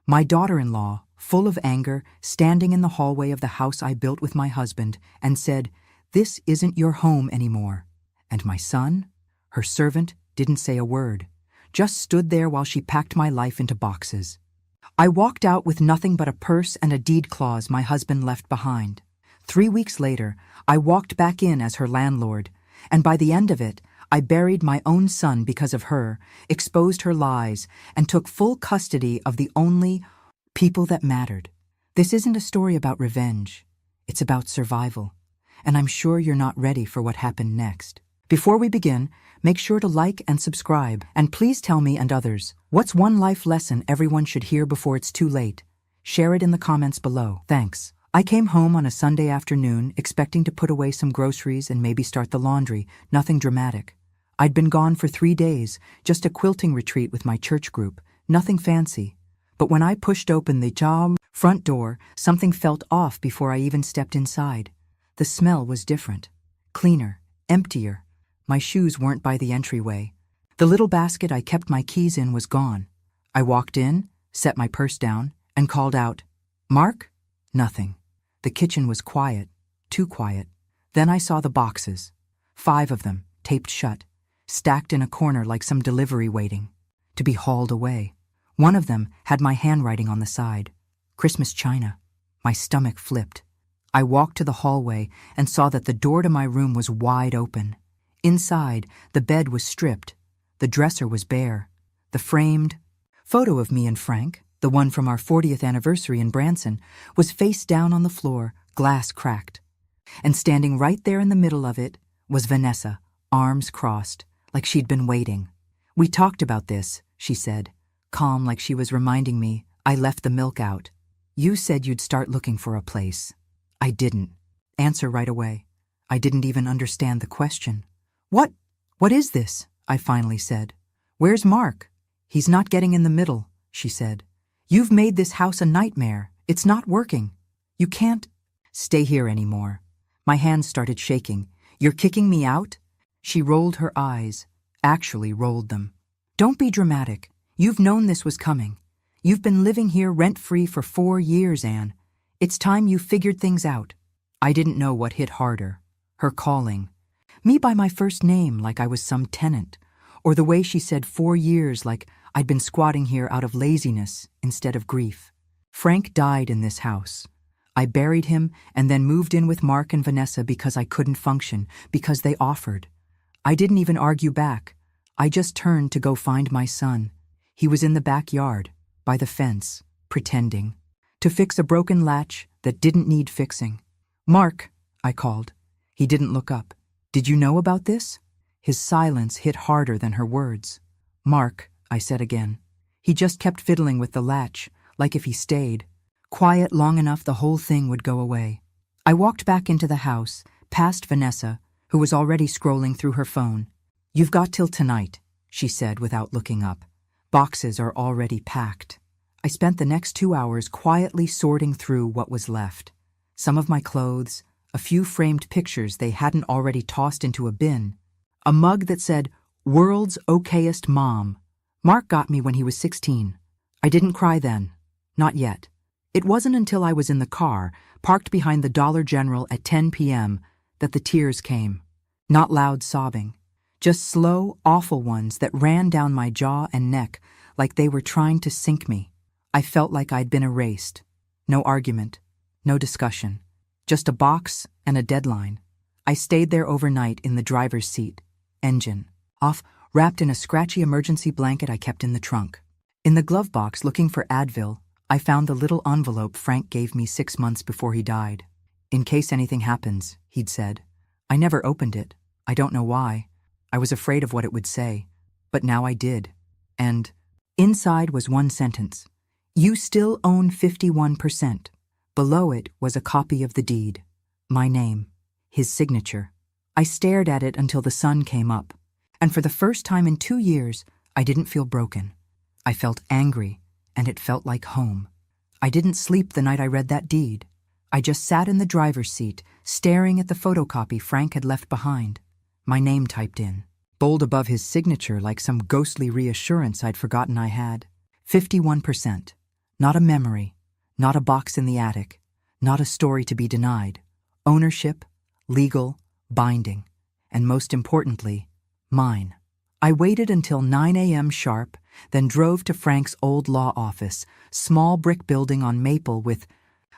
My daughter-in-law, full of anger, standing in the hallway of the house I built with my husband, and said, "This isn't your home anymore." And my son, her servant, didn't say a word, just stood there while she packed my life into boxes. I walked out with nothing but a purse and a deed clause my husband left behind. 3 weeks later, I walked back in as her landlord, and by the end of it, I buried my own son because of her, exposed her lies, and took full custody of the only people that mattered. This isn't a story about revenge. It's about survival. And I'm sure you're not ready for what happened next. Before we begin, make sure to like and subscribe, and please tell me and others, what's one life lesson everyone should hear before it's too late? Share it in the comments below. Thanks. I came home on a Sunday afternoon expecting to put away some groceries and maybe start the laundry, nothing dramatic. I'd been gone for 3 days, just a quilting retreat with my church group, nothing fancy. But when I pushed open the front door, something felt off before I even stepped inside. The smell was different, cleaner, emptier. My shoes weren't by the entryway. The little basket I kept my keys in was gone. I walked in, set my purse down, and called out, "Mark?" Nothing. The kitchen was quiet, too quiet. Then I saw the boxes, 5 of them, taped shut, stacked in a corner like some delivery waiting to be hauled away. One of them had my handwriting on the side, Christmas china. My stomach flipped. I walked to the hallway and saw that the door to my room was wide open. Inside, the bed was stripped. The dresser was bare. The framed photo of me and Frank, the one from our 40th anniversary in Branson, was face down on the floor, glass cracked. And standing right there in the middle of it was Vanessa, arms crossed, like she'd been waiting. "We talked about this," she said, calm like she was reminding me I left the milk out. "You said you'd start looking for a place." I didn't answer right away. I didn't even understand the question. What is this?" I finally said. "Where's Mark?" "He's not getting in the middle," she said. "You've made this house a nightmare. It's not working. You can't stay here anymore." My hands started shaking. "You're kicking me out?" She rolled her eyes, actually rolled them. "Don't be dramatic. You've known this was coming. You've been living here rent-free for 4 years, Anne. It's time you figured things out." I didn't know what hit harder, her calling me by my first name like I was some tenant, or the way she said 4 years like I'd been squatting here out of laziness instead of grief. Frank died in this house. I buried him and then moved in with Mark and Vanessa because I couldn't function, because they offered. I didn't even argue back. I just turned to go find my son. He was in the backyard, by the fence, pretending to fix a broken latch that didn't need fixing. "Mark," I called. He didn't look up. "Did you know about this?" His silence hit harder than her words. "Mark," I said again. He just kept fiddling with the latch, like if he stayed quiet long enough the whole thing would go away. I walked back into the house, past Vanessa, who was already scrolling through her phone. "You've got till tonight," she said without looking up. "Boxes are already packed." I spent the next 2 hours quietly sorting through what was left. Some of my clothes, a few framed pictures they hadn't already tossed into a bin, a mug that said, "World's okayest mom." Mark got me when he was 16. I didn't cry then. Not yet. It wasn't until I was in the car, parked behind the Dollar General at 10 p.m., that the tears came. Not loud sobbing. Just slow, awful ones that ran down my jaw and neck like they were trying to sink me. I felt like I'd been erased. No argument. No discussion. Just a box and a deadline. I stayed there overnight in the driver's seat. Engine off, wrapped in a scratchy emergency blanket I kept in the trunk. In the glove box looking for Advil, I found the little envelope Frank gave me 6 months before he died. "In case anything happens," he'd said. I never opened it. I don't know why. I was afraid of what it would say. But now I did. And inside was one sentence. "You still own 51%. Below it was a copy of the deed. My name. His signature. I stared at it until the sun came up. And for the first time in 2 years, I didn't feel broken. I felt angry, and it felt like home. I didn't sleep the night I read that deed. I just sat in the driver's seat, staring at the photocopy Frank had left behind. My name typed in, bold above his signature like some ghostly reassurance I'd forgotten I had. 51%. Not a memory, not a box in the attic, not a story to be denied. Ownership, legal, binding, and most importantly, mine. I waited until 9 a.m. sharp, then drove to Frank's old law office, small brick building on Maple with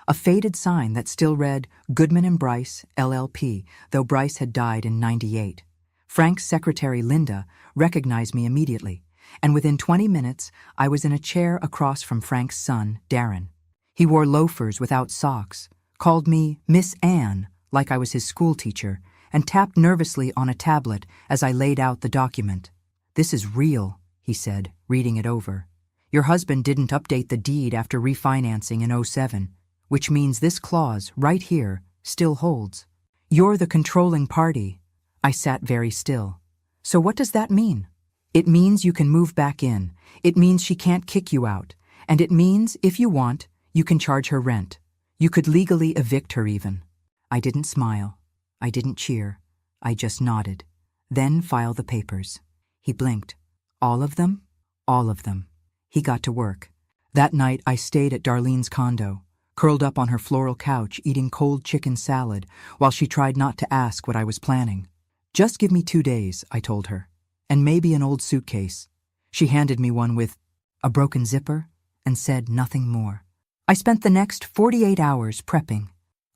a faded sign that still read Goodman and Bryce, LLP, though Bryce had died in '98. Frank's secretary, Linda, recognized me immediately, and within 20 minutes, I was in a chair across from Frank's son, Darren. He wore loafers without socks, called me Miss Anne, like I was his schoolteacher, and tapped nervously on a tablet as I laid out the document. "This is real," he said, reading it over. "Your husband didn't update the deed after refinancing in '07, which means this clause, right here, still holds. You're the controlling party." I sat very still. "So what does that mean?" "It means you can move back in. It means she can't kick you out. And it means, if you want, you can charge her rent. You could legally evict her even." I didn't smile. I didn't cheer. I just nodded. "Then file the papers." He blinked. "All of them?" "All of them." He got to work. That night I stayed at Darlene's condo, curled up on her floral couch eating cold chicken salad while she tried not to ask what I was planning. "Just give me 2 days," I told her, "and maybe an old suitcase." She handed me one with a broken zipper and said nothing more. I spent the next 48 hours prepping.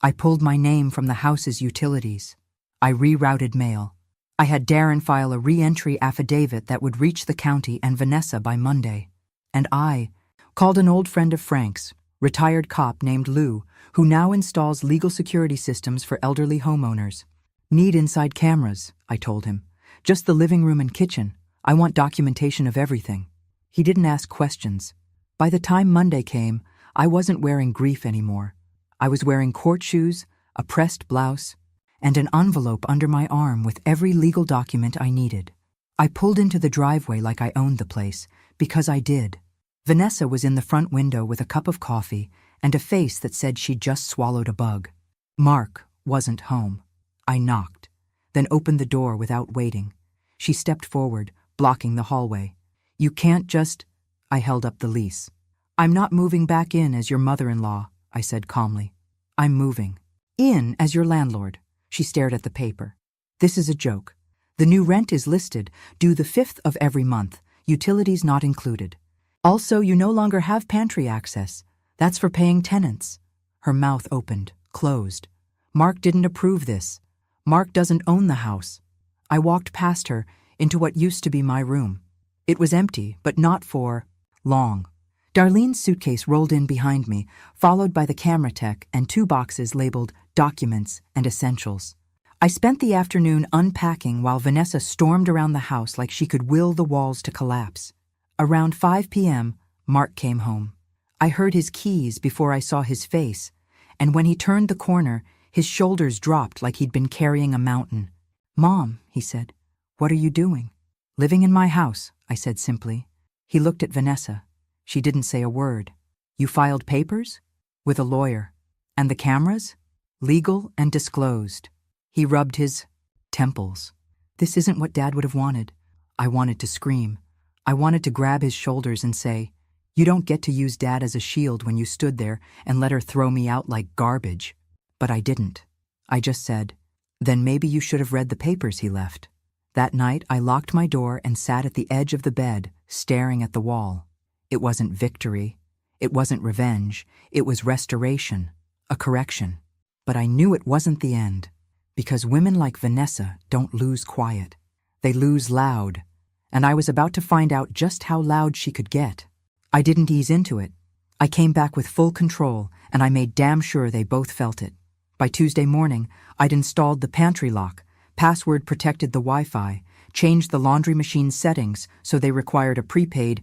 I pulled my name from the house's utilities. I rerouted mail. I had Darren file a re-entry affidavit that would reach the county and Vanessa by Monday. And I called an old friend of Frank's, retired cop named Lou, who now installs legal security systems for elderly homeowners. "Need inside cameras," I told him. "Just the living room and kitchen. I want documentation of everything." He didn't ask questions. By the time Monday came, I wasn't wearing grief anymore. I was wearing court shoes, a pressed blouse, and an envelope under my arm with every legal document I needed. I pulled into the driveway like I owned the place, because I did. Vanessa was in the front window with a cup of coffee and a face that said she'd just swallowed a bug. Mark wasn't home. I knocked, then opened the door without waiting. She stepped forward, blocking the hallway. "You can't just—" I held up the lease. "I'm not moving back in as your mother-in-law," I said calmly. "I'm moving in as your landlord." She stared at the paper. "This is a joke. The new rent is listed, due the 5th of every month, utilities not included. Also, you no longer have pantry access. That's for paying tenants." Her mouth opened, closed. "Mark didn't approve this. Mark doesn't own the house." I walked past her into what used to be my room. It was empty, but not for long. Darlene's suitcase rolled in behind me, followed by the camera tech and 2 boxes labeled Documents and Essentials. I spent the afternoon unpacking while Vanessa stormed around the house like she could will the walls to collapse. Around 5 p.m., Mark came home. I heard his keys before I saw his face, and when he turned the corner, his shoulders dropped like he'd been carrying a mountain. "Mom," he said, "what are you doing?" "Living in my house," I said simply. He looked at Vanessa. She didn't say a word. "You filed papers?" "With a lawyer." "And the cameras?" "Legal and disclosed." He rubbed his temples. "This isn't what Dad would have wanted." I wanted to scream. I wanted to grab his shoulders and say, "You don't get to use Dad as a shield when you stood there and let her throw me out like garbage." But I didn't. I just said, "Then maybe you should have read the papers he left." That night, I locked my door and sat at the edge of the bed, staring at the wall. It wasn't victory. It wasn't revenge. It was restoration, a correction. But I knew it wasn't the end, because women like Vanessa don't lose quiet. They lose loud, and I was about to find out just how loud she could get. I didn't ease into it. I came back with full control, and I made damn sure they both felt it. By Tuesday morning, I'd installed the pantry lock, password-protected the Wi-Fi, changed the laundry machine's settings so they required a prepaid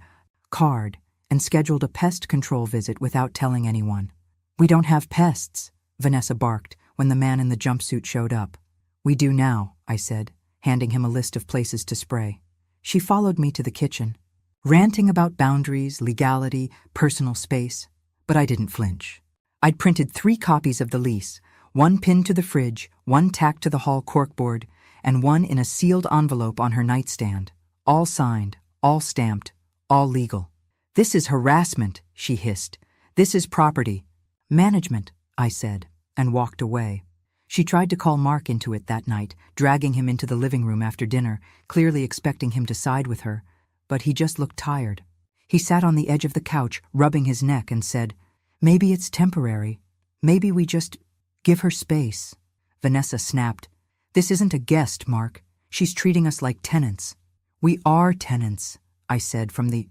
card, and scheduled a pest control visit without telling anyone. "We don't have pests," Vanessa barked when the man in the jumpsuit showed up. "We do now," I said, handing him a list of places to spray. She followed me to the kitchen, ranting about boundaries, legality, personal space, but I didn't flinch. I'd printed 3 copies of the lease, 1 pinned to the fridge, 1 tacked to the hall corkboard, and 1 in a sealed envelope on her nightstand. All signed, all stamped, all legal. "This is harassment," she hissed. This is property management, I said, and walked away. She tried to call Mark into it that night, dragging him into the living room after dinner, clearly expecting him to side with her, but he just looked tired. He sat on the edge of the couch, rubbing his neck, and said, "Maybe it's temporary. Maybe we just give her space." Vanessa snapped, "This isn't a guest, Mark. She's treating us like tenants." "We are tenants," I said from the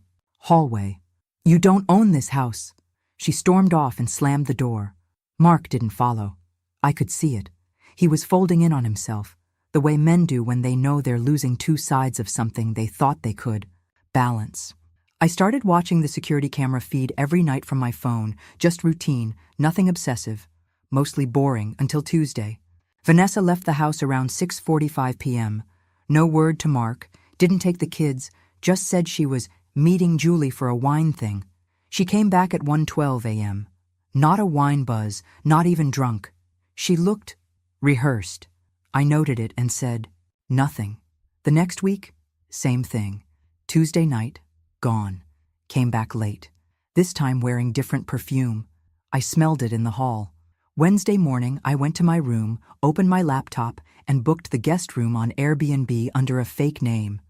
hallway. "You don't own this house." She stormed off and slammed the door. Mark didn't follow. I could see it. He was folding in on himself, the way men do when they know they're losing two sides of something they thought they could balance. I started watching the security camera feed every night from my phone, just routine, nothing obsessive, mostly boring until Tuesday. Vanessa left the house around 6:45 p.m. No word to Mark, didn't take the kids, just said she was meeting Julie for a wine thing. She came back at 1:12 a.m. Not a wine buzz, not even drunk. She looked rehearsed. I noted it and said, nothing. The next week, same thing. Tuesday night, gone. Came back late. This time wearing different perfume. I smelled it in the hall. Wednesday morning, I went to my room, opened my laptop, and booked the guest room on Airbnb under a fake name.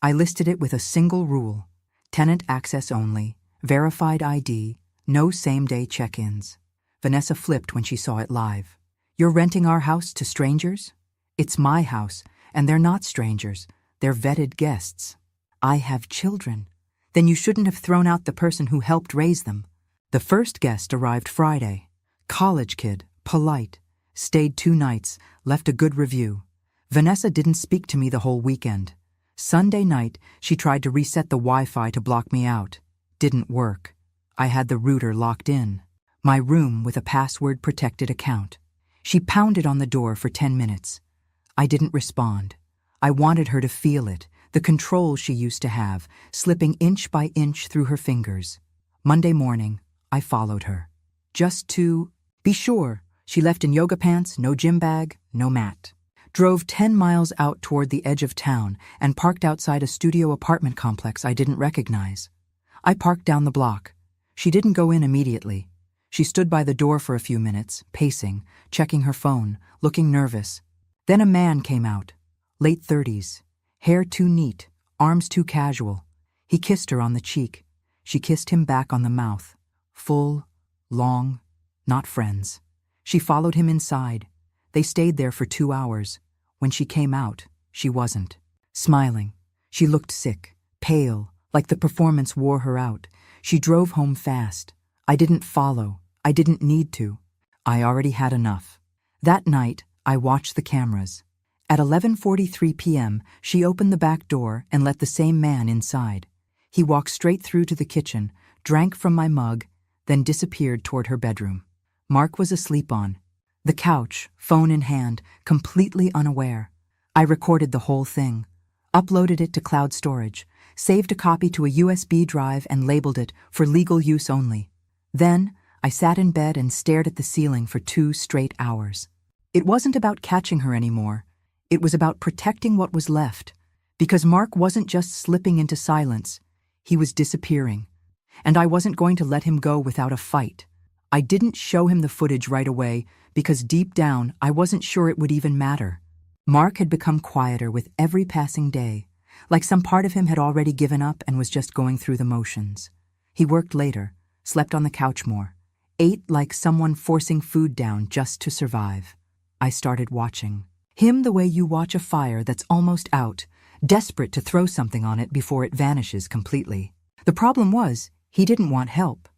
I listed it with a single rule: tenant access only, verified ID, no same-day check-ins. Vanessa flipped when she saw it live. "You're renting our house to strangers?" "It's my house, and they're not strangers. They're vetted guests." "I have children." "Then you shouldn't have thrown out the person who helped raise them." The first guest arrived Friday. College kid, polite, stayed 2 nights, left a good review. Vanessa didn't speak to me the whole weekend. Sunday night, she tried to reset the Wi-Fi to block me out. Didn't work. I had the router locked in. My room with a password-protected account. She pounded on the door for 10 minutes. I didn't respond. I wanted her to feel it, the control she used to have, slipping inch by inch through her fingers. Monday morning, I followed her. Just to be sure. She left in yoga pants, no gym bag, no mat. Drove 10 miles out toward the edge of town and parked outside a studio apartment complex I didn't recognize. I parked down the block. She didn't go in immediately. She stood by the door for a few minutes, pacing, checking her phone, looking nervous. Then a man came out, late 30s, hair too neat, arms too casual. He kissed her on the cheek. She kissed him back on the mouth. Full, long, not friends. She followed him inside. They stayed there for 2 hours. When she came out, she wasn't. Smiling. She looked sick, pale, like the performance wore her out. She drove home fast. I didn't follow. I didn't need to. I already had enough. That night, I watched the cameras. At 11:43 p.m., she opened the back door and let the same man inside. He walked straight through to the kitchen, drank from my mug, then disappeared toward her bedroom. Mark was asleep on the couch, phone in hand, completely unaware. I recorded the whole thing, uploaded it to cloud storage, saved a copy to a USB drive and labeled it for legal use only. Then, I sat in bed and stared at the ceiling for 2 straight hours. It wasn't about catching her anymore. It was about protecting what was left. Because Mark wasn't just slipping into silence. He was disappearing. And I wasn't going to let him go without a fight. I didn't show him the footage right away because deep down I wasn't sure it would even matter. Mark had become quieter with every passing day, like some part of him had already given up and was just going through the motions. He worked later, slept on the couch more, ate like someone forcing food down just to survive. I started watching him the way you watch a fire that's almost out, desperate to throw something on it before it vanishes completely. The problem was, he didn't want help.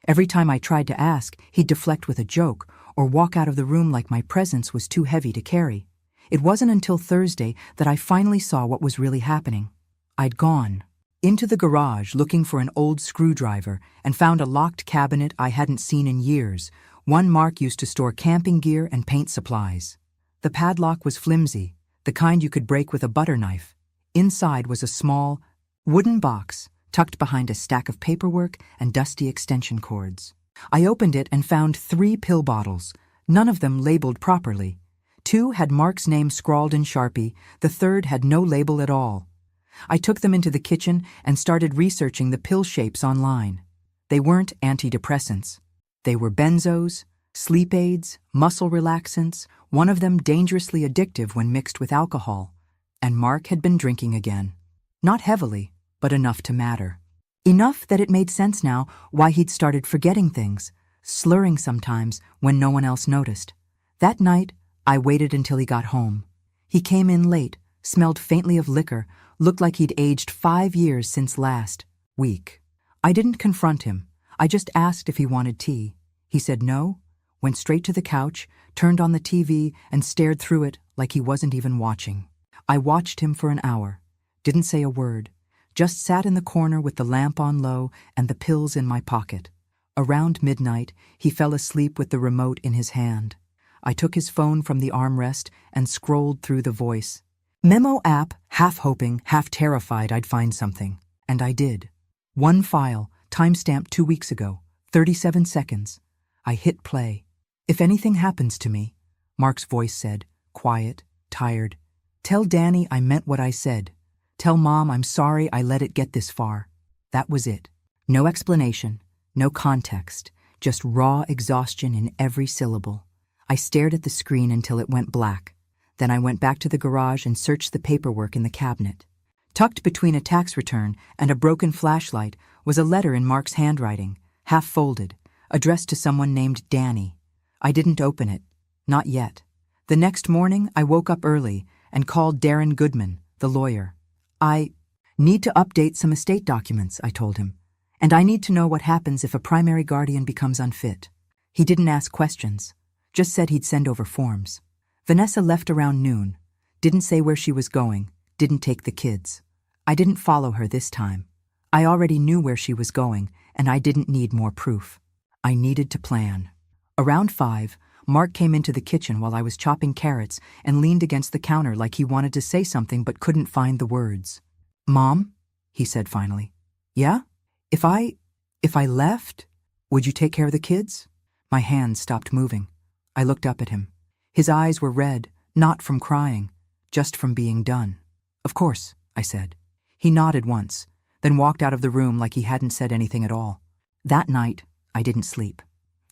Every time I tried to ask, he'd deflect with a joke or walk out of the room like my presence was too heavy to carry. It wasn't until Thursday that I finally saw what was really happening. I'd gone into the garage looking for an old screwdriver and found a locked cabinet I hadn't seen in years, one Mark used to store camping gear and paint supplies. The padlock was flimsy, the kind you could break with a butter knife. Inside was a small, wooden box tucked behind a stack of paperwork and dusty extension cords. I opened it and found 3 pill bottles, none of them labeled properly. 2 had Mark's name scrawled in Sharpie, the 3rd had no label at all. I took them into the kitchen and started researching the pill shapes online. They weren't antidepressants. They were benzos, sleep aids, muscle relaxants, one of them dangerously addictive when mixed with alcohol. And Mark had been drinking again. Not heavily, but enough to matter. Enough that it made sense now why he'd started forgetting things, slurring sometimes when no one else noticed. That night, I waited until he got home. He came in late, smelled faintly of liquor, looked like he'd aged 5 years since last week. I didn't confront him. I just asked if he wanted tea. He said no, went straight to the couch, turned on the TV, and stared through it like he wasn't even watching. I watched him for an hour, didn't say a word, just sat in the corner with the lamp on low and the pills in my pocket. Around midnight, he fell asleep with the remote in his hand. I took his phone from the armrest and scrolled through the voice memo app, half hoping, half terrified I'd find something. And I did. One file, timestamped 2 weeks ago, 37 seconds. I hit play. If anything happens to me, Mark's voice said, quiet, tired, tell Danny I meant what I said. Tell Mom I'm sorry I let it get this far. That was it. No explanation, no context, just raw exhaustion in every syllable. I stared at the screen until it went black. Then I went back to the garage and searched the paperwork in the cabinet. Tucked between a tax return and a broken flashlight was a letter in Mark's handwriting, half folded, addressed to someone named Danny. I didn't open it. Not yet. The next morning, I woke up early and called Darren Goodman, the lawyer. I need to update some estate documents, I told him. And I need to know what happens if a primary guardian becomes unfit. He didn't ask questions, just said he'd send over forms. Vanessa left around noon, didn't say where she was going, didn't take the kids. I didn't follow her this time. I already knew where she was going, and I didn't need more proof. I needed to plan. Around 5, Mark came into the kitchen while I was chopping carrots and leaned against the counter like he wanted to say something but couldn't find the words. Mom, he said finally. Yeah? If I left, would you take care of the kids? My hands stopped moving. I looked up at him. His eyes were red, not from crying, just from being done. Of course, I said. He nodded once, then walked out of the room like he hadn't said anything at all. That night, I didn't sleep.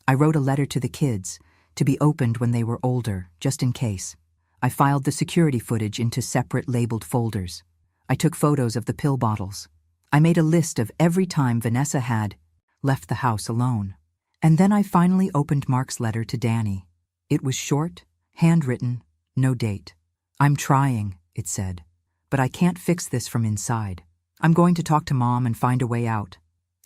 I wrote a letter to the kids, to be opened when they were older, just in case. I filed the security footage into separate labeled folders. I took photos of the pill bottles. I made a list of every time Vanessa had left the house alone. And then I finally opened Mark's letter to Danny. It was short, handwritten, no date. I'm trying, it said, but I can't fix this from inside. I'm going to talk to Mom and find a way out.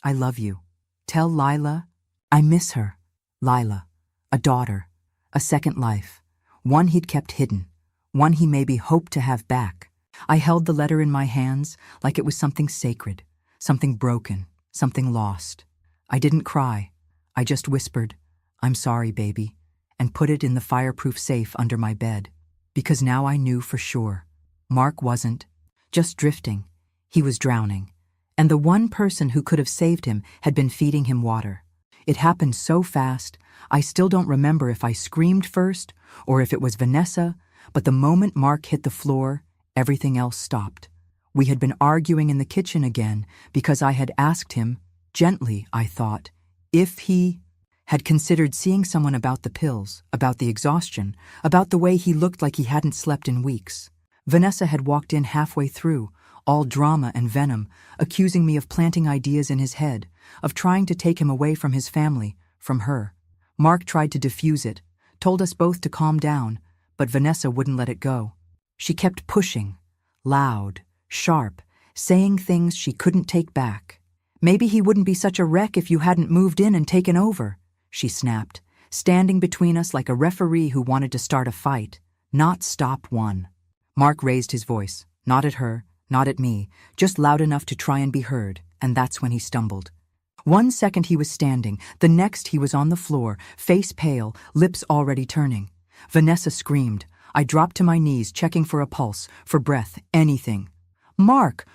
I love you. Tell Lila I miss her. Lila, a daughter, a second life, one he'd kept hidden, one he maybe hoped to have back. I held the letter in my hands like it was something sacred, something broken, something lost. I didn't cry. I just whispered, I'm sorry, baby, and put it in the fireproof safe under my bed. Because now I knew for sure. Mark wasn't just drifting. He was drowning. And the one person who could have saved him had been feeding him water. It happened so fast, I still don't remember if I screamed first or if it was Vanessa, but the moment Mark hit the floor, everything else stopped. We had been arguing in the kitchen again because I had asked him, gently, I thought, if he had considered seeing someone about the pills, about the exhaustion, about the way he looked like he hadn't slept in weeks. Vanessa had walked in halfway through, all drama and venom, accusing me of planting ideas in his head, of trying to take him away from his family, from her. Mark tried to diffuse it, told us both to calm down, but Vanessa wouldn't let it go. She kept pushing, loud, sharp, saying things she couldn't take back. Maybe he wouldn't be such a wreck if you hadn't moved in and taken over, she snapped, standing between us like a referee who wanted to start a fight, not stop one. Mark raised his voice, not at her, not at me, just loud enough to try and be heard, and that's when he stumbled. 1 second he was standing, the next he was on the floor, face pale, lips already turning. Vanessa screamed. I dropped to my knees, checking for a pulse, for breath, anything. Mark,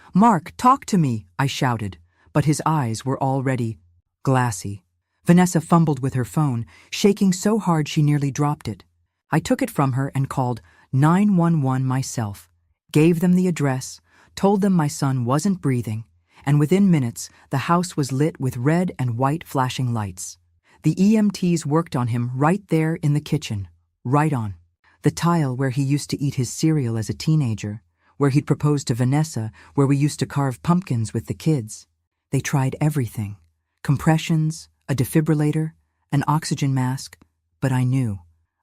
talk to me, I shouted, but his eyes were already glassy. Vanessa fumbled with her phone, shaking so hard she nearly dropped it. I took it from her and called 911 myself, gave them the address, told them my son wasn't breathing, and within minutes the house was lit with red and white flashing lights. The EMTs worked on him right there in the kitchen, right on the tile where he used to eat his cereal as a teenager, where he'd proposed to Vanessa, where we used to carve pumpkins with the kids. They tried everything. Compressions, a defibrillator, an oxygen mask, but I knew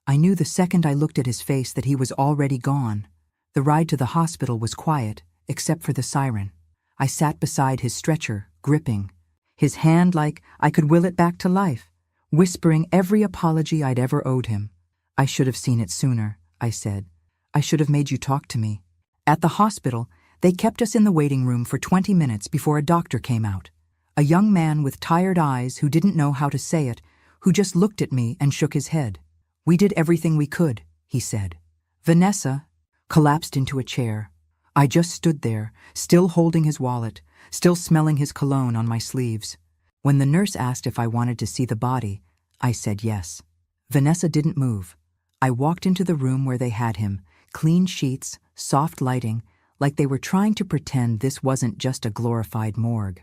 the second I looked at his face that he was already gone. The ride to the hospital was quiet, except for the siren. I sat beside his stretcher, gripping his hand like I could will it back to life, whispering every apology I'd ever owed him. I should have seen it sooner, I said. I should have made you talk to me. At the hospital, they kept us in the waiting room for 20 minutes before a doctor came out. A young man with tired eyes who didn't know how to say it, who just looked at me and shook his head. We did everything we could, he said. Vanessa collapsed into a chair. I just stood there, still holding his wallet, still smelling his cologne on my sleeves. When the nurse asked if I wanted to see the body, I said yes. Vanessa didn't move. I walked into the room where they had him, clean sheets, soft lighting, like they were trying to pretend this wasn't just a glorified morgue.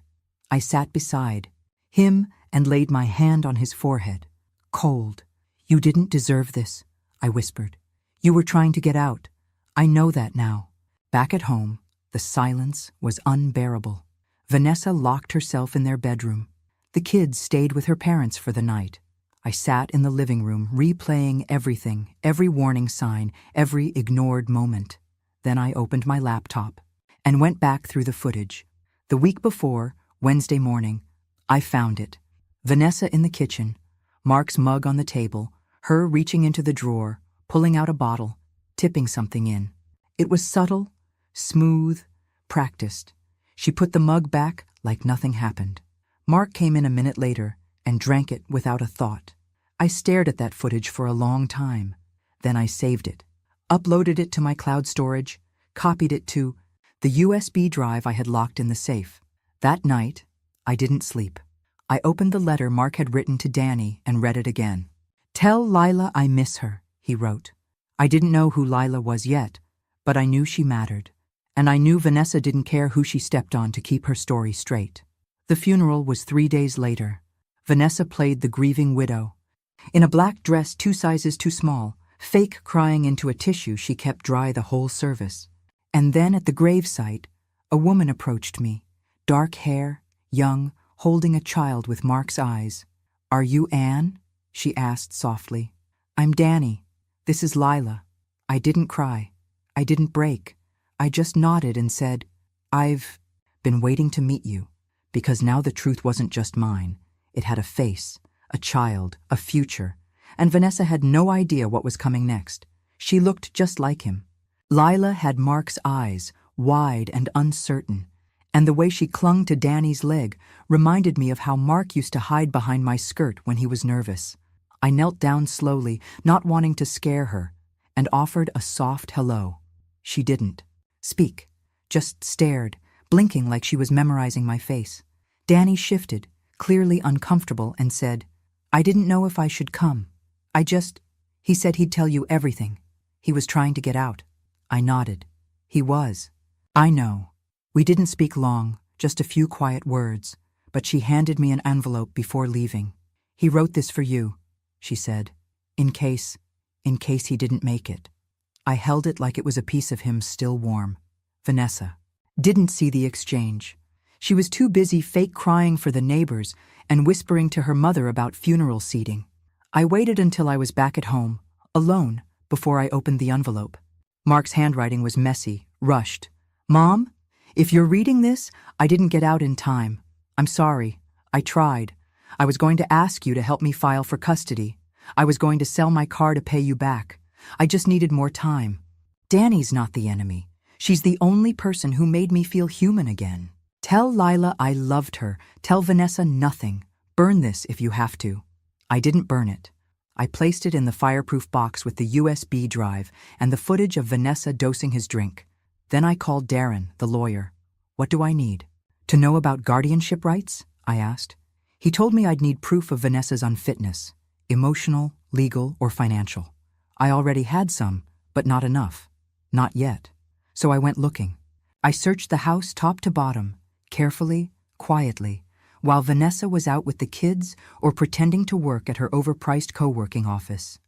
I sat beside him and laid my hand on his forehead. Cold. You didn't deserve this, I whispered. You were trying to get out. I know that now. Back at home, the silence was unbearable. Vanessa locked herself in their bedroom. The kids stayed with her parents for the night. I sat in the living room, replaying everything, every warning sign, every ignored moment. Then I opened my laptop and went back through the footage. The week before, Wednesday morning, I found it. Vanessa in the kitchen, Mark's mug on the table, her reaching into the drawer, pulling out a bottle, tipping something in. It was subtle, smooth, practiced. She put the mug back like nothing happened. Mark came in a minute later and drank it without a thought. I stared at that footage for a long time. Then I saved it, uploaded it to my cloud storage, copied it to the USB drive I had locked in the safe. That night, I didn't sleep. I opened the letter Mark had written to Danny and read it again. Tell Lila I miss her, he wrote. I didn't know who Lila was yet, but I knew she mattered. And I knew Vanessa didn't care who she stepped on to keep her story straight. The funeral was 3 days later. Vanessa played the grieving widow. In a black dress 2 sizes too small, fake crying into a tissue she kept dry the whole service. And then at the gravesite, a woman approached me. Dark hair, young, holding a child with Mark's eyes. Are you Anne? She asked softly. I'm Danny. This is Lila. I didn't cry. I didn't break. I just nodded and said, I've been waiting to meet you. Because now the truth wasn't just mine. It had a face, a child, a future. And Vanessa had no idea what was coming next. She looked just like him. Lila had Mark's eyes, wide and uncertain. And the way she clung to Danny's leg reminded me of how Mark used to hide behind my skirt when he was nervous. I knelt down slowly, not wanting to scare her, and offered a soft hello. She didn't speak, just stared, blinking like she was memorizing my face. Danny shifted, clearly uncomfortable, and said, I didn't know if I should come. He said he'd tell you everything. He was trying to get out. I nodded. He was. I know. We didn't speak long, just a few quiet words, but she handed me an envelope before leaving. He wrote this for you, she said, in case he didn't make it. I held it like it was a piece of him still warm. Vanessa didn't see the exchange. She was too busy fake crying for the neighbors and whispering to her mother about funeral seating. I waited until I was back at home, alone, before I opened the envelope. Mark's handwriting was messy, rushed. Mom, if you're reading this, I didn't get out in time. I'm sorry. I tried. I was going to ask you to help me file for custody. I was going to sell my car to pay you back. I just needed more time. Danny's not the enemy. She's the only person who made me feel human again. Tell Lila I loved her. Tell Vanessa nothing. Burn this if you have to. I didn't burn it. I placed it in the fireproof box with the USB drive and the footage of Vanessa dosing his drink. Then I called Darren, the lawyer. What do I need? To know about guardianship rights? I asked. He told me I'd need proof of Vanessa's unfitness, emotional, legal, or financial. I already had some, but not enough. Not yet. So I went looking. I searched the house top to bottom, carefully, quietly, while Vanessa was out with the kids or pretending to work at her overpriced co-working office.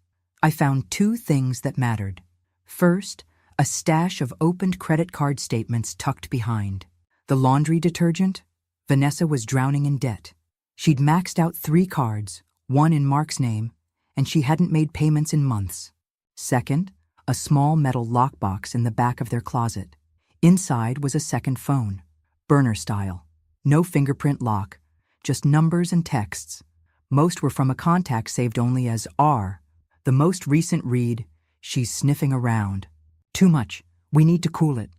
I found two things that mattered. First, a stash of opened credit card statements tucked behind. The laundry detergent? Vanessa was drowning in debt. She'd maxed out 3 cards, one in Mark's name, and she hadn't made payments in months. Second, a small metal lockbox in the back of their closet. Inside was a second phone, burner style. No fingerprint lock, just numbers and texts. Most were from a contact saved only as R. The most recent read, "She's sniffing around. Too much. We need to cool it."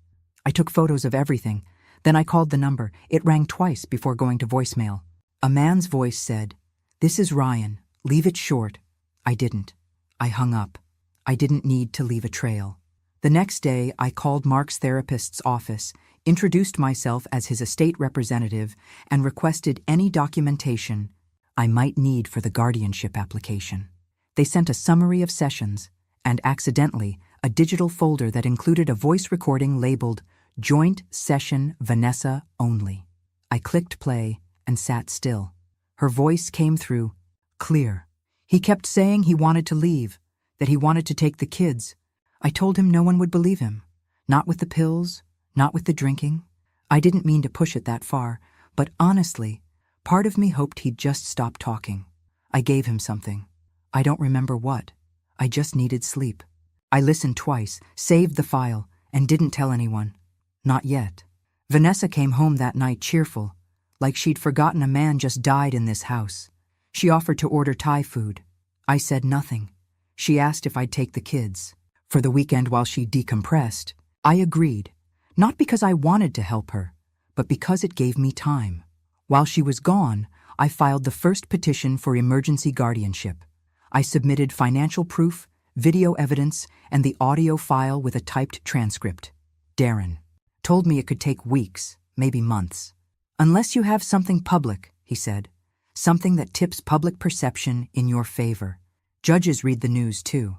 I took photos of everything. Then I called the number. It rang twice before going to voicemail. A man's voice said, "This is Ryan. Leave it short." I didn't. I hung up. I didn't need to leave a trail. The next day, I called Mark's therapist's office, introduced myself as his estate representative, and requested any documentation I might need for the guardianship application. They sent a summary of sessions, and accidentally, a digital folder that included a voice recording labeled Joint Session Vanessa Only. I clicked play and sat still. Her voice came through, clear. He kept saying he wanted to leave, that he wanted to take the kids. I told him no one would believe him. Not with the pills, not with the drinking. I didn't mean to push it that far, but honestly, part of me hoped he'd just stop talking. I gave him something. I don't remember what. I just needed sleep. I listened twice, saved the file, and didn't tell anyone. Not yet. Vanessa came home that night cheerful, like she'd forgotten a man just died in this house. She offered to order Thai food. I said nothing. She asked if I'd take the kids. For the weekend while she decompressed, I agreed. Not because I wanted to help her, but because it gave me time. While she was gone, I filed the first petition for emergency guardianship. I submitted financial proof, video evidence, and the audio file with a typed transcript. Darren told me it could take weeks, maybe months. "Unless you have something public," he said, "something that tips public perception in your favor. Judges read the news too."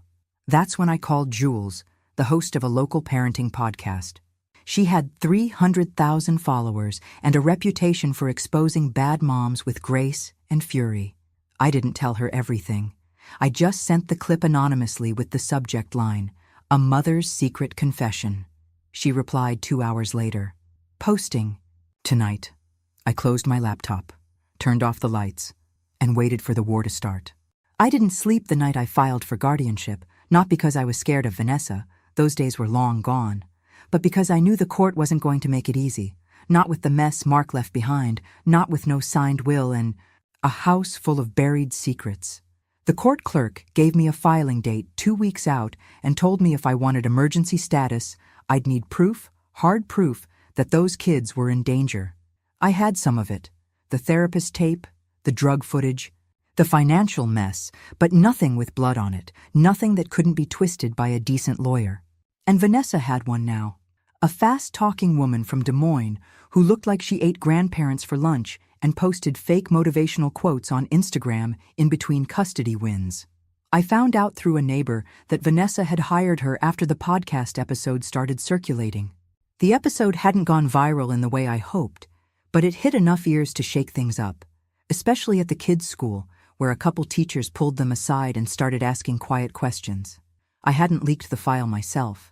That's when I called Jules, the host of a local parenting podcast. She had 300,000 followers and a reputation for exposing bad moms with grace and fury. I didn't tell her everything. I just sent the clip anonymously with the subject line, "A Mother's Secret Confession." She replied 2 hours later, "Posting tonight." I closed my laptop, turned off the lights, and waited for the war to start. I didn't sleep the night I filed for guardianship, not because I was scared of Vanessa, those days were long gone, but because I knew the court wasn't going to make it easy, not with the mess Mark left behind, not with no signed will and a house full of buried secrets. The court clerk gave me a filing date 2 weeks out and told me if I wanted emergency status, I'd need proof, hard proof, that those kids were in danger. I had some of it, the therapist tape, the drug footage, the financial mess, but nothing with blood on it, nothing that couldn't be twisted by a decent lawyer. And Vanessa had one now. A fast-talking woman from Des Moines who looked like she ate grandparents for lunch and posted fake motivational quotes on Instagram in between custody wins. I found out through a neighbor that Vanessa had hired her after the podcast episode started circulating. The episode hadn't gone viral in the way I hoped, but it hit enough ears to shake things up, especially at the kids' school, where a couple teachers pulled them aside and started asking quiet questions. I hadn't leaked the file myself.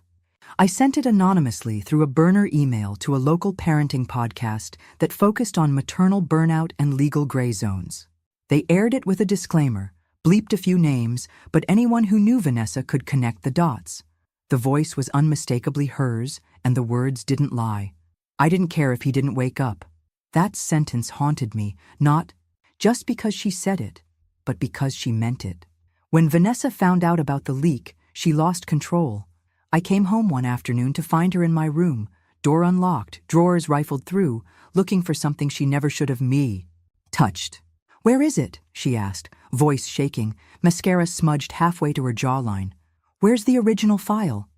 I sent it anonymously through a burner email to a local parenting podcast that focused on maternal burnout and legal gray zones. They aired it with a disclaimer, bleeped a few names, but anyone who knew Vanessa could connect the dots. The voice was unmistakably hers, and the words didn't lie. I didn't care if he didn't wake up. That sentence haunted me, not just because she said it, but because she meant it. When Vanessa found out about the leak, she lost control. I came home one afternoon to find her in my room, door unlocked, drawers rifled through, looking for something she never should have touched. "Where is it?" she asked, voice shaking, mascara smudged halfway to her jawline. "Where's the original file?"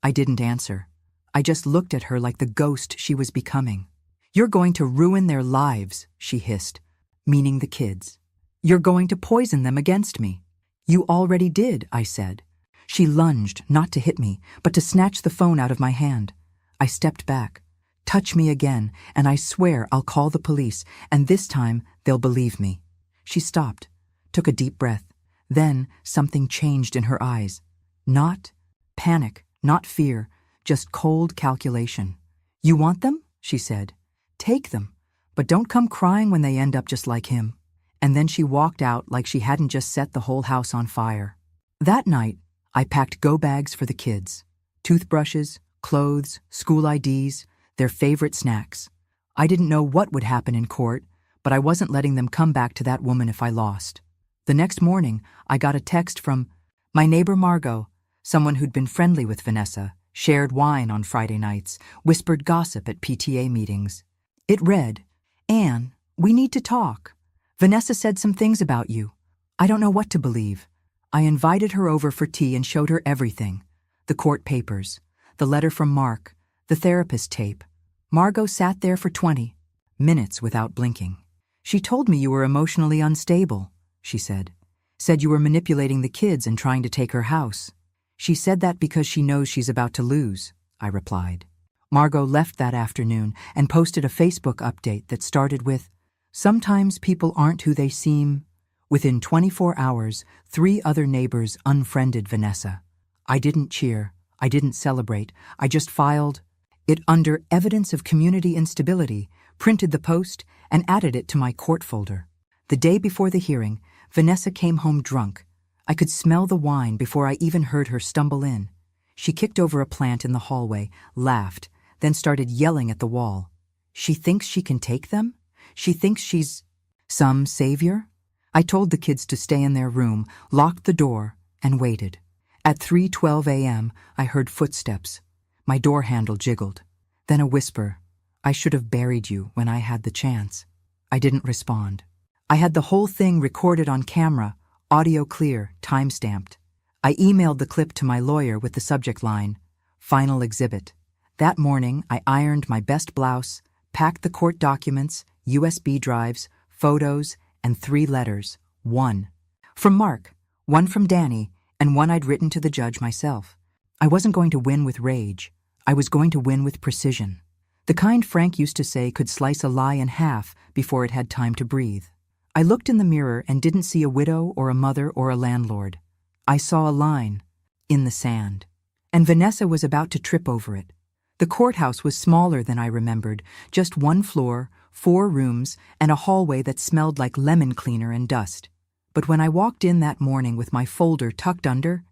I didn't answer. I just looked at her like the ghost she was becoming. "You're going to ruin their lives," she hissed, meaning the kids. "You're going to poison them against me." "You already did," I said. She lunged, not to hit me, but to snatch the phone out of my hand. I stepped back. Touch me again, and I swear I'll call the police, and this time they'll believe me." She stopped, took a deep breath. Then something changed in her eyes. Not panic, not fear, just cold calculation. "You want them?" she said. "Take them, but don't come crying when they end up just like him." And then she walked out like she hadn't just set the whole house on fire. That night, I packed go bags for the kids. Toothbrushes, clothes, school IDs, their favorite snacks. I didn't know what would happen in court, but I wasn't letting them come back to that woman if I lost. The next morning, I got a text from my neighbor Margot, someone who'd been friendly with Vanessa, shared wine on Friday nights, whispered gossip at PTA meetings. It read, "Anne, we need to talk. Vanessa said some things about you. I don't know what to believe." I invited her over for tea and showed her everything. The court papers, the letter from Mark, the therapist tape. Margot sat there for 20 minutes without blinking. "She told me you were emotionally unstable," she said. "Said you were manipulating the kids and trying to take her house." "She said that because she knows she's about to lose," I replied. Margot left that afternoon and posted a Facebook update that started with, "Sometimes people aren't who they seem." Within 24 hours, 3 other neighbors unfriended Vanessa. I didn't cheer. I didn't celebrate. I just filed it under evidence of community instability, printed the post, and added it to my court folder. The day before the hearing, Vanessa came home drunk. I could smell the wine before I even heard her stumble in. She kicked over a plant in the hallway, laughed, then started yelling at the wall. She thinks she can take them? She thinks she's some savior? I told the kids to stay in their room, locked the door, and waited. At 3:12 a.m., I heard footsteps. My door handle jiggled. Then a whisper, "I should have buried you when I had the chance." I didn't respond. I had the whole thing recorded on camera, audio clear, time-stamped. I emailed the clip to my lawyer with the subject line, "Final Exhibit." That morning, I ironed my best blouse, packed the court documents, USB drives, photos, and 3 letters. 1 from Mark, 1 from Danny, and 1 I'd written to the judge myself. I wasn't going to win with rage. I was going to win with precision. The kind Frank used to say could slice a lie in half before it had time to breathe. I looked in the mirror and didn't see a widow or a mother or a landlord. I saw a line in the sand. And Vanessa was about to trip over it. The courthouse was smaller than I remembered, just 1 floor, 4 rooms, and a hallway that smelled like lemon cleaner and dust. But when I walked in that morning with my folder tucked under,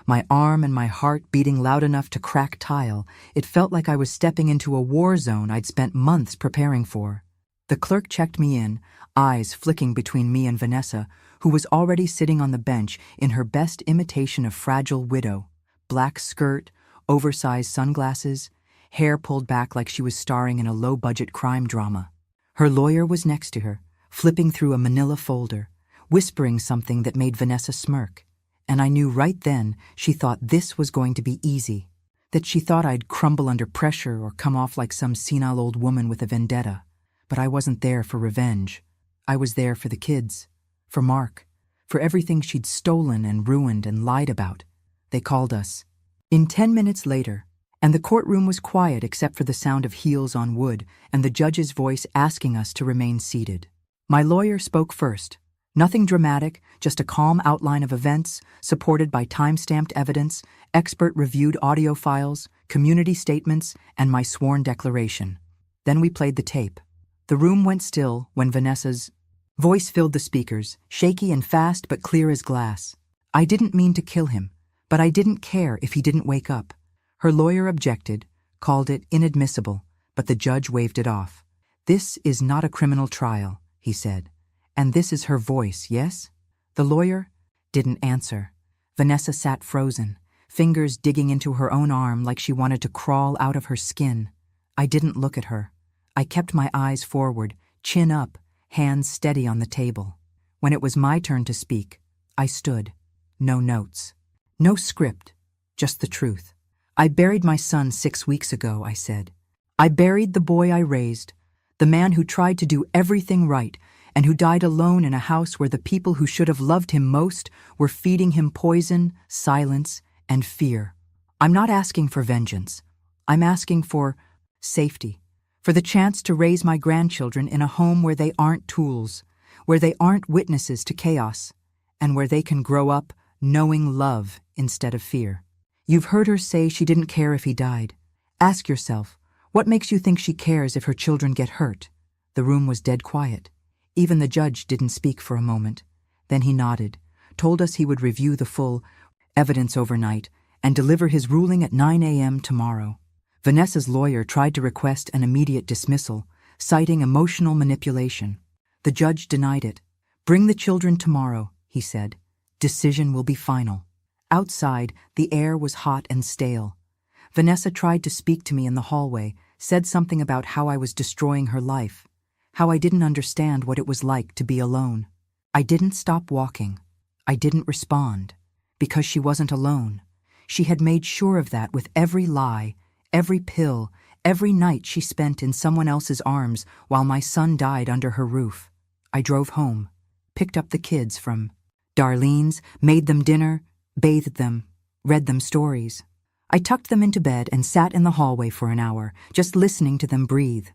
my arm and my heart beating loud enough to crack tile, it felt like I was stepping into a war zone I'd spent months preparing for. The clerk checked me in, eyes flicking between me and Vanessa, who was already sitting on the bench in her best imitation of fragile widow, black skirt, oversized sunglasses, hair pulled back like she was starring in a low-budget crime drama. Her lawyer was next to her, flipping through a manila folder, whispering something that made Vanessa smirk. And I knew right then she thought this was going to be easy, that she thought I'd crumble under pressure or come off like some senile old woman with a vendetta. But I wasn't there for revenge. I was there for the kids, for Mark, for everything she'd stolen and ruined and lied about. They called us. In 10 minutes later, and the courtroom was quiet except for the sound of heels on wood and the judge's voice asking us to remain seated. My lawyer spoke first. Nothing dramatic, just a calm outline of events, supported by time-stamped evidence, expert-reviewed audio files, community statements, and my sworn declaration. Then we played the tape. The room went still when Vanessa's voice filled the speakers, shaky and fast but clear as glass. I didn't mean to kill him, but I didn't care if he didn't wake up. Her lawyer objected, called it inadmissible, but the judge waved it off. "This is not a criminal trial," he said. "And this is her voice, yes?" The lawyer didn't answer. Vanessa sat frozen, fingers digging into her own arm like she wanted to crawl out of her skin. I didn't look at her. I kept my eyes forward, chin up, hands steady on the table. When it was my turn to speak, I stood. No notes. No script, just the truth. "I buried my son 6 weeks ago," I said. "I buried the boy I raised, the man who tried to do everything right and who died alone in a house where the people who should have loved him most were feeding him poison, silence, and fear. I'm not asking for vengeance. I'm asking for safety, for the chance to raise my grandchildren in a home where they aren't tools, where they aren't witnesses to chaos, and where they can grow up knowing love instead of fear. You've heard her say she didn't care if he died. Ask yourself, what makes you think she cares if her children get hurt? The room was dead quiet. Even the judge didn't speak for a moment. Then he nodded, told us he would review the full evidence overnight and deliver his ruling at 9 a.m. tomorrow. Vanessa's lawyer tried to request an immediate dismissal, citing emotional manipulation. The judge denied it. Bring the children tomorrow, he said. Decision will be final. Outside, the air was hot and stale. Vanessa tried to speak to me in the hallway, said something about how I was destroying her life, how I didn't understand what it was like to be alone. I didn't stop walking. I didn't respond, because she wasn't alone. She had made sure of that with every lie, every pill, every night she spent in someone else's arms while my son died under her roof. I drove home, picked up the kids from Darlene's, made them dinner, bathed them, read them stories. I tucked them into bed and sat in the hallway for an hour, just listening to them breathe.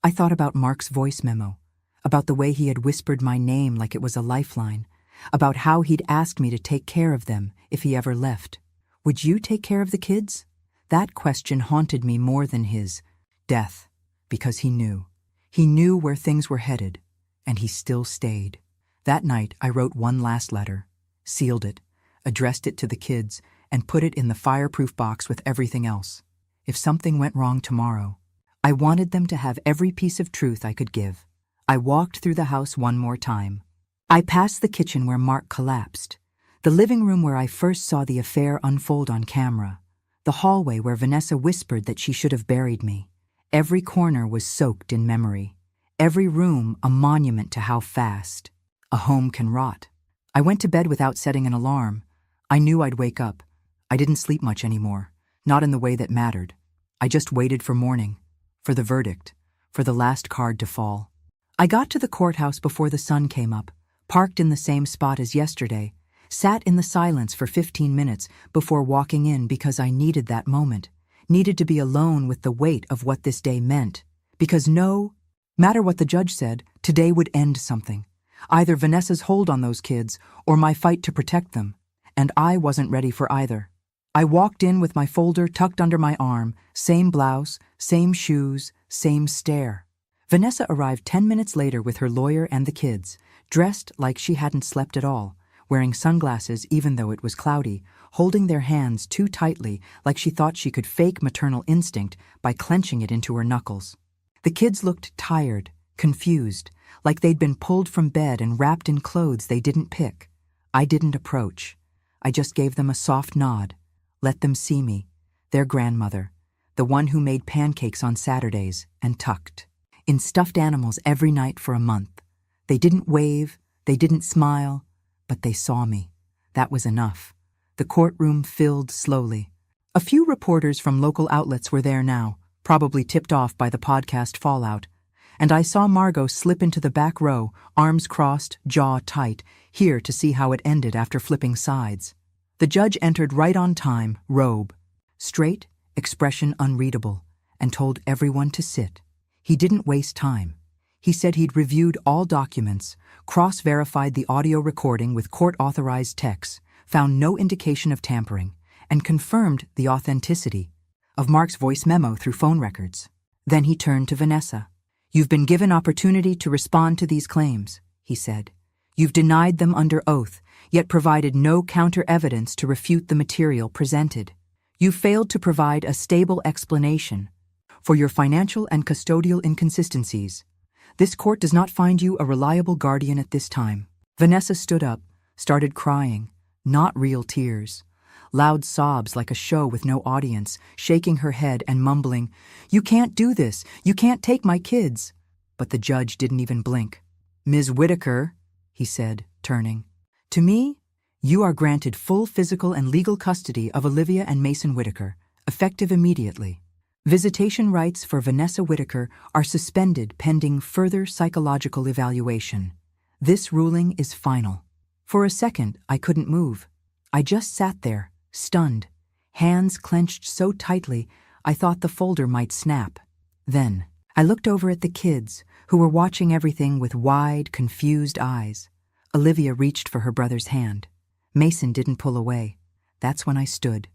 I thought about Mark's voice memo, about the way he had whispered my name like it was a lifeline, about how he'd asked me to take care of them if he ever left. Would you take care of the kids? That question haunted me more than his death, because he knew. He knew where things were headed, and he still stayed. That night, I wrote one last letter, sealed it, addressed it to the kids, and put it in the fireproof box with everything else. If something went wrong tomorrow, I wanted them to have every piece of truth I could give. I walked through the house one more time. I passed the kitchen where Mark collapsed, the living room where I first saw the affair unfold on camera, the hallway where Vanessa whispered that she should have buried me. Every corner was soaked in memory, every room a monument to how fast a home can rot. I went to bed without setting an alarm. I knew I'd wake up. I didn't sleep much anymore, not in the way that mattered. I just waited for morning, for the verdict, for the last card to fall. I got to the courthouse before the sun came up, parked in the same spot as yesterday, sat in the silence for 15 minutes before walking in because I needed that moment, needed to be alone with the weight of what this day meant, because no matter what the judge said, today would end something, either Vanessa's hold on those kids or my fight to protect them, and I wasn't ready for either. I walked in with my folder tucked under my arm, same blouse, same shoes, same stare. Vanessa arrived 10 minutes later with her lawyer and the kids, dressed like she hadn't slept at all, wearing sunglasses even though it was cloudy, holding their hands too tightly like she thought she could fake maternal instinct by clenching it into her knuckles. The kids looked tired, confused, like they'd been pulled from bed and wrapped in clothes they didn't pick. I didn't approach. I just gave them a soft nod, let them see me, their grandmother, the one who made pancakes on Saturdays and tucked in stuffed animals every night for a month. They didn't wave, they didn't smile, but they saw me. That was enough. The courtroom filled slowly. A few reporters from local outlets were there now, probably tipped off by the podcast fallout, and I saw Margot slip into the back row, arms crossed, jaw tight, here to see how it ended after flipping sides. The judge entered right on time, robe, straight, expression unreadable, and told everyone to sit. He didn't waste time. He said he'd reviewed all documents, cross-verified the audio recording with court-authorized texts, found no indication of tampering, and confirmed the authenticity of Mark's voice memo through phone records. Then he turned to Vanessa. "You've been given opportunity to respond to these claims," he said. "You've denied them under oath, yet provided no counter-evidence to refute the material presented. You failed to provide a stable explanation for your financial and custodial inconsistencies. This court does not find you a reliable guardian at this time." Vanessa stood up, started crying, not real tears, loud sobs like a show with no audience, shaking her head and mumbling, "You can't do this, you can't take my kids." But the judge didn't even blink. "Ms. Whitaker," he said, turning, "to me, you are granted full physical and legal custody of Olivia and Mason Whitaker, effective immediately. Visitation rights for Vanessa Whitaker are suspended pending further psychological evaluation. This ruling is final." For a second, I couldn't move. I just sat there, stunned, hands clenched so tightly I thought the folder might snap. Then, I looked over at the kids, who were watching everything with wide, confused eyes. Olivia reached for her brother's hand. Mason didn't pull away. That's when I stood.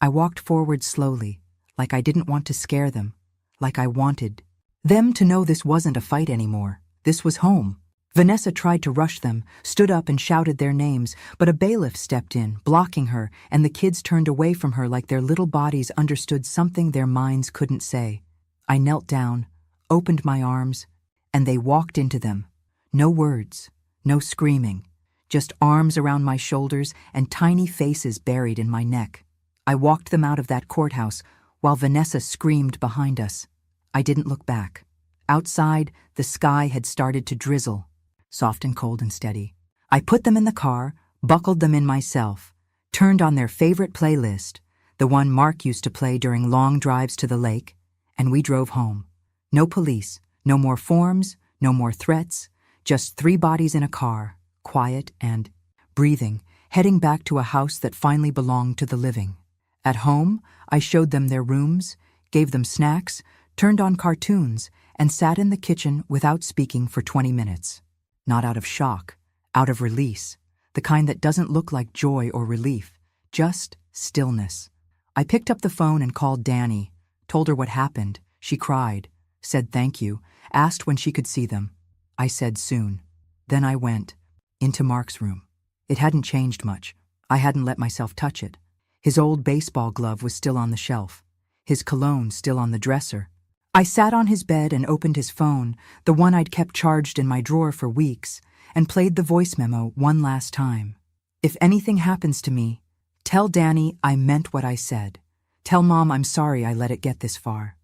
I walked forward slowly, like I didn't want to scare them, like I wanted them to know this wasn't a fight anymore. This was home. Vanessa tried to rush them, stood up and shouted their names, but a bailiff stepped in, blocking her, and the kids turned away from her like their little bodies understood something their minds couldn't say. I knelt down, opened my arms, and they walked into them. No words, no screaming, just arms around my shoulders and tiny faces buried in my neck. I walked them out of that courthouse while Vanessa screamed behind us. I didn't look back. Outside, the sky had started to drizzle, soft and cold and steady. I put them in the car, buckled them in myself, turned on their favorite playlist, the one Mark used to play during long drives to the lake, and we drove home. No police, no more forms, no more threats, just 3 bodies in a car, quiet and breathing, heading back to a house that finally belonged to the living. At home, I showed them their rooms, gave them snacks, turned on cartoons, and sat in the kitchen without speaking for 20 minutes. Not out of shock, out of release, the kind that doesn't look like joy or relief, just stillness. I picked up the phone and called Danny, told her what happened. She cried, said thank you, asked when she could see them. I said soon. Then I went into Mark's room. It hadn't changed much. I hadn't let myself touch it. His old baseball glove was still on the shelf, his cologne still on the dresser. I sat on his bed and opened his phone, the one I'd kept charged in my drawer for weeks, and played the voice memo one last time. If anything happens to me, tell Danny I meant what I said. Tell Mom I'm sorry I let it get this far.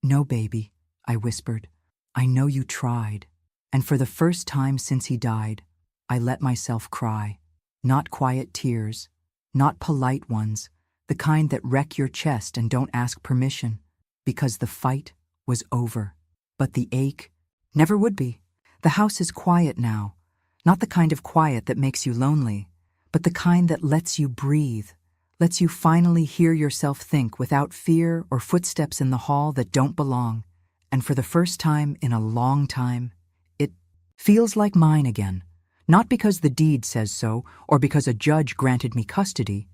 No, baby, I whispered. I know you tried. And for the first time since he died, I let myself cry. Not quiet tears, not polite ones, the kind that wreck your chest and don't ask permission, because the fight was over. But the ache never would be. The house is quiet now, not the kind of quiet that makes you lonely, but the kind that lets you breathe, lets you finally hear yourself think without fear or footsteps in the hall that don't belong. And for the first time in a long time, it feels like mine again. Not because the deed says so, or because a judge granted me custody,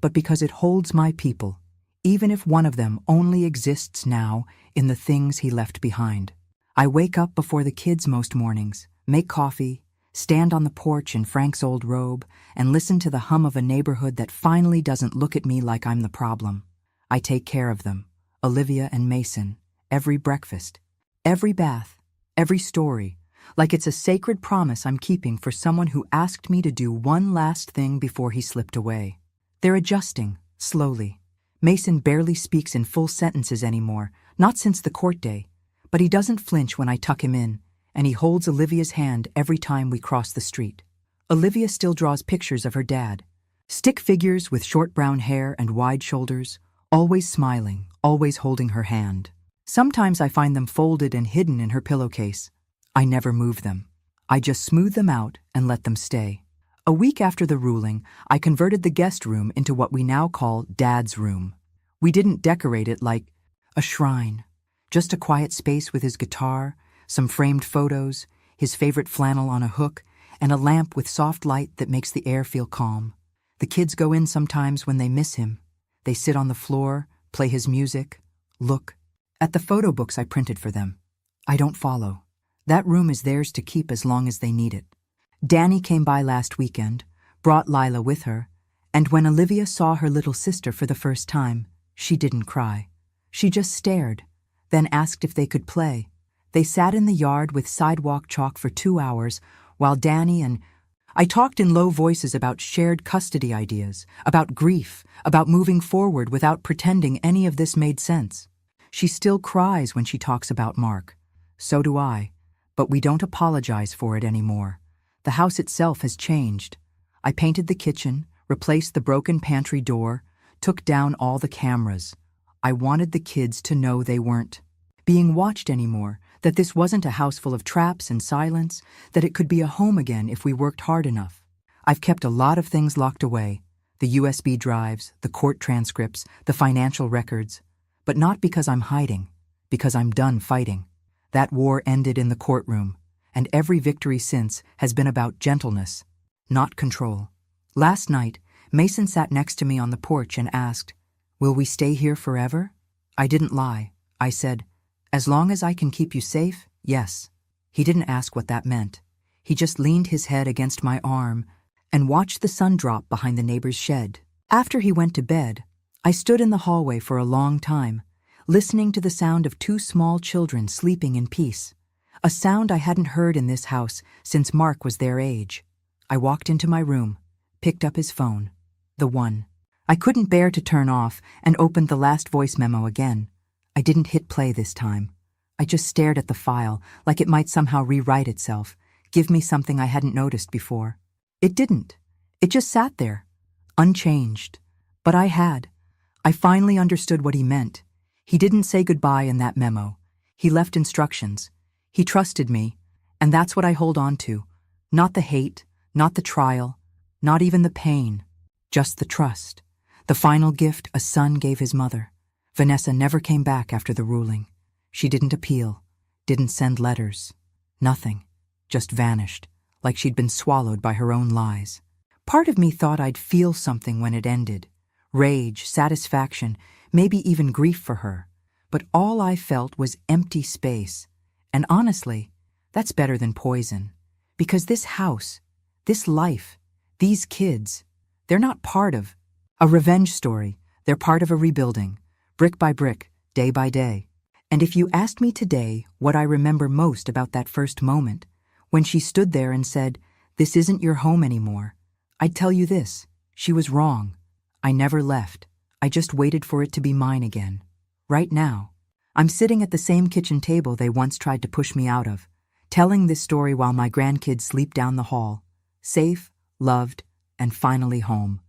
but because it holds my people, even if one of them only exists now in the things he left behind. I wake up before the kids most mornings, make coffee, stand on the porch in Frank's old robe, and listen to the hum of a neighborhood that finally doesn't look at me like I'm the problem. I take care of them, Olivia and Mason, every breakfast, every bath, every story, like it's a sacred promise I'm keeping for someone who asked me to do one last thing before he slipped away. They're adjusting, slowly. Mason barely speaks in full sentences anymore, not since the court day, but he doesn't flinch when I tuck him in, and he holds Olivia's hand every time we cross the street. Olivia still draws pictures of her dad. Stick figures with short brown hair and wide shoulders, always smiling, always holding her hand. Sometimes I find them folded and hidden in her pillowcase. I never move them. I just smooth them out and let them stay. A week after the ruling, I converted the guest room into what we now call Dad's room. We didn't decorate it like a shrine, just a quiet space with his guitar, some framed photos, his favorite flannel on a hook, and a lamp with soft light that makes the air feel calm. The kids go in sometimes when they miss him. They sit on the floor, play his music, look at the photo books I printed for them. I don't follow. That room is theirs to keep as long as they need it. Danny came by last weekend, brought Lila with her, and when Olivia saw her little sister for the first time, she didn't cry. She just stared, then asked if they could play. They sat in the yard with sidewalk chalk for 2 hours, while Danny and I talked in low voices about shared custody ideas, about grief, about moving forward without pretending any of this made sense. She still cries when she talks about Mark. So do I, but we don't apologize for it anymore. The house itself has changed. I painted the kitchen, replaced the broken pantry door, took down all the cameras. I wanted the kids to know they weren't being watched anymore, that this wasn't a house full of traps and silence, that it could be a home again if we worked hard enough. I've kept a lot of things locked away, the USB drives, the court transcripts, the financial records, but not because I'm hiding, because I'm done fighting. That war ended in the courtroom, and every victory since has been about gentleness, not control. Last night, Mason sat next to me on the porch and asked, "Will we stay here forever?" I didn't lie. I said, "As long as I can keep you safe, yes." He didn't ask what that meant. He just leaned his head against my arm and watched the sun drop behind the neighbor's shed. After he went to bed, I stood in the hallway for a long time, listening to the sound of two small children sleeping in peace, a sound I hadn't heard in this house since Mark was their age. I walked into my room, picked up his phone, the one I couldn't bear to turn off, and opened the last voice memo again. I didn't hit play this time. I just stared at the file like it might somehow rewrite itself, give me something I hadn't noticed before. It didn't. It just sat there, unchanged. But I had. I finally understood what he meant. He didn't say goodbye in that memo. He left instructions. He trusted me, and that's what I hold on to. Not the hate, not the trial, not even the pain, just the trust. The final gift a son gave his mother. Vanessa never came back after the ruling. She didn't appeal, didn't send letters. Nothing. Just vanished, like she'd been swallowed by her own lies. Part of me thought I'd feel something when it ended. Rage, satisfaction, maybe even grief for her. But all I felt was empty space. And honestly, that's better than poison. Because this house, this life, these kids, they're not part of a revenge story. They're part of a rebuilding, brick by brick, day by day. And if you asked me today what I remember most about that first moment, when she stood there and said, "This isn't your home anymore," I'd tell you this: she was wrong. I never left. I just waited for it to be mine again. Right now, I'm sitting at the same kitchen table they once tried to push me out of, telling this story while my grandkids sleep down the hall, safe, loved, and finally home.